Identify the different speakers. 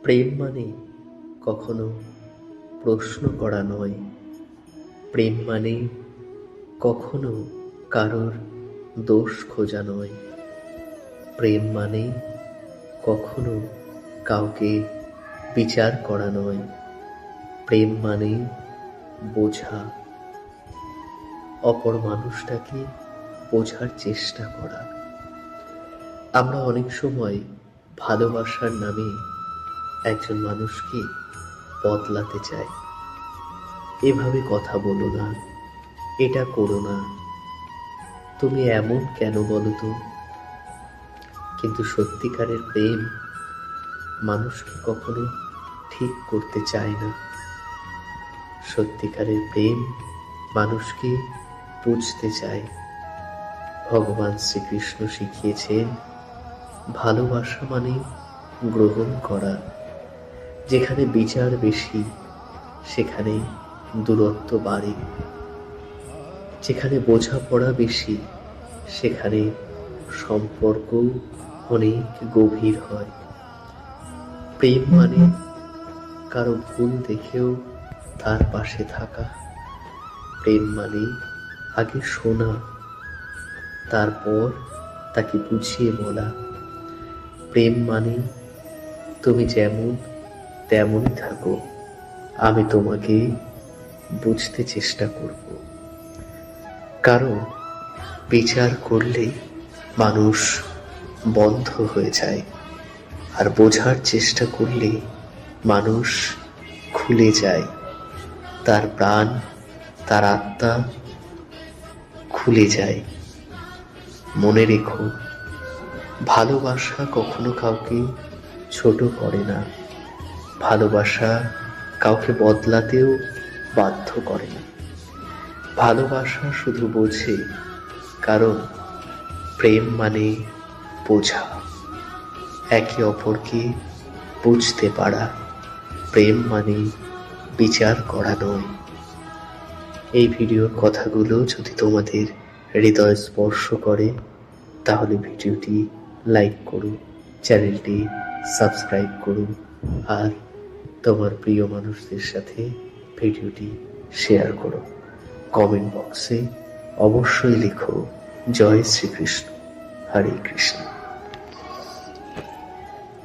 Speaker 1: প্রেম মানে কখনো প্রশ্ন করা নয়। প্রেম মানে কখনো কারোর দোষ খোঁজা নয়। প্রেম মানে কখনো কাউকে বিচার করা নয়। প্রেম মানে বোঝা, অপর মানুষটাকে বোঝার চেষ্টা করা। আমরা অনেক সময় ভালোবাসার নামে একজন মানুষকে বদলাতে চাই। এভাবে কথা বলো না, এটা করো না, তুমি এমন কেন বলো তো? কিন্তু সত্যিকারের প্রেম মানুষকে কখনো ঠিক করতে চায় না। সত্যিকারের প্রেম মানুষকে বুঝতে চায়। ভগবান শ্রীকৃষ্ণ শিখিয়েছেন, ভালোবাসা মানে গ্রহণ করা। যেখানে বিচার বেশি সেখানে দূরত্ব বাড়ে। যেখানে বোঝাপড়া বেশি সেখানে সম্পর্ক অনেক গভীর হয়। প্রেম মানে কারো ভুল দেখেও তার পাশে থাকা। প্রেম মানে আগে শোনা, তারপর তাকে বুঝিয়ে বলা। প্রেম মানে তুমি যেমন তেমনই থাকো, আমি তোমাকে বুঝতে চেষ্টা করব। কারণ বিচার করলে মানুষ বন্ধ হয়ে যায়, আর বোঝার চেষ্টা করলে মানুষ খুলে যায়। তার প্রাণ, তার আত্মা খুলে যায়। মনে রেখো, ভালোবাসা কখনো কাউকে ছোট করে না। ভালোবাসা কাউকে বদলাতেও বাধ্য করে না। ভালোবাসা শুধু বোঝে, কারণ প্রেম মানে বোঝা, একে অপরকে বুঝতে পারা। প্রেম মানে বিচার করা নয়। এই ভিডিওর কথাগুলো যদি তোমাদের হৃদয় স্পর্শ করে তাহলে ভিডিওটি লাইক করো, চ্যানেলটি সাবস্ক্রাইব করো, আর তোমার প্রিয় মানুষদের সাথে ভিডিওটি শেয়ার করো। কমেন্ট বক্সে অবশ্যই লিখো জয় শ্রীকৃষ্ণ, হরে কৃষ্ণ।